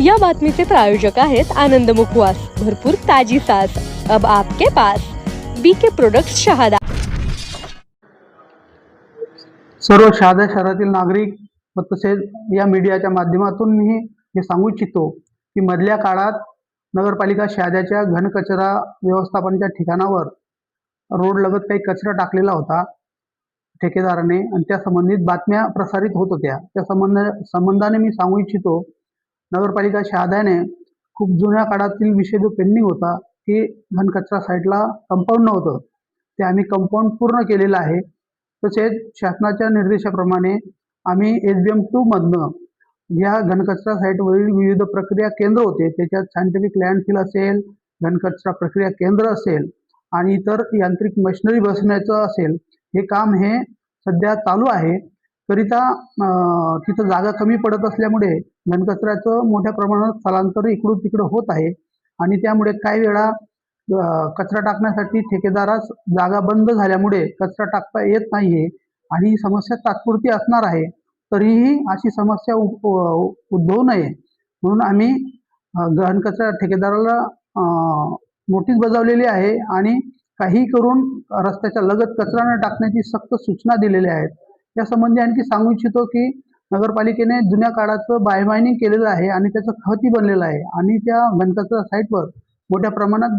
या बातमीचे प्रायोजक आहेत आनंद मुखवास, भरपूर ताजी सास अब आपके पास। BK products Shahada. सर्व शहादा शहरातील नागरिक व तसेच या मीडियाच्या माध्यमातून मी हे सांगू इच्छितो की मधल्या काळात नगरपालिका शहाद्याच्या घनकचरा व्यवस्थापनाच्या ठिकाणावर रोड लगत काही कचरा टाकलेला होता ठेकेदाराने आणि त्या संबंधित बातम्या प्रसारित होत होत्या। त्या संबंधाने मी सांगू इच्छितो, नगरपालिका शहाद्याने खूप जुन्या काळातील विषय जो पेंडिंग होता की घनकचरा साईडला कंपाऊंड नव्हतं, ते आम्ही कंपाऊंड पूर्ण केलेलं आहे। तसेच शासनाच्या निर्देशाप्रमाणे आम्ही SBM2 मधनं या घनकचरा साईटवरील विविध प्रक्रिया केंद्र होते, त्याच्यात सायंटिफिक लँडफिल असेल, घनकचरा प्रक्रिया केंद्र असेल आणि इतर यांत्रिक मशिनरी बसण्याचं असेल, हे काम हे सध्या चालू आहे। करिता तिथं जागा कमी पडत असल्यामुळे घनकचऱ्याचं मोठ्या प्रमाणात स्थलांतर इकडून तिकडं होत आहे आणि त्यामुळे काही वेळा कचरा टाकण्यासाठी ठेकेदारास जागा बंद झाल्यामुळे कचरा टाकता येत नाहीये आणि ही समस्या तात्पुरती असणार आहे। तरीही अशी समस्या उद्भवू नये म्हणून आम्ही घनकचरा ठेकेदाराला नोटीस बजावलेली आहे आणि काही करून रस्त्याच्या लगत कचरा न टाकण्याची सक्त सूचना दिलेल्या आहेत। या संबंधी आणखी सांगू इच्छितो की नगरपालिकेने जुन्या काळाचं बायमायनिंग केलेलं आहे आणि त्याचं खतही बनलेलं आहे आणि त्या घनकचरा साईटवर मोठ्या प्रमाणात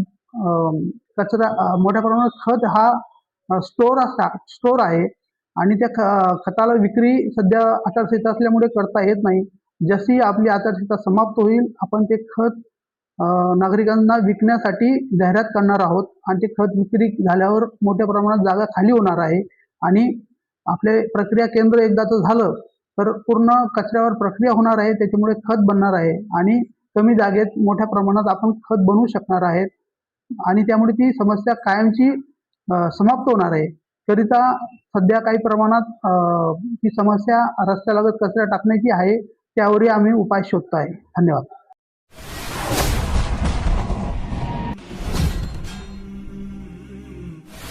खत हा स्टोर आहे आणि त्या खताला विक्री सध्या आचारसंहिता असल्यामुळे करता येत नाही। जशी आपली आचारसंहिता समाप्त होईल आपण ते खत नागरिकांना विकण्यासाठी जाहिरात करणार आहोत आणि ते खत विक्री झाल्यावर मोठ्या प्रमाणात जागा खाली होणार आहे आणि आपले प्रक्रिया केंद्र एकदाचं झालं तर पूर्ण कचऱ्यावर प्रक्रिया होणार आहे, त्याच्यामुळे खत बनणार आहे आणि कमी जागेत मोठ्या प्रमाणात आपण खत बनवू शकणार आहेत आणि त्यामुळे ती समस्या कायमची समाप्त होणार आहे। करिता सध्या काही प्रमाणात ही समस्या रस्त्यालगत कचरा टाकण्याची आहे, त्यावरही आम्ही उपाय शोधतो आहे। धन्यवाद।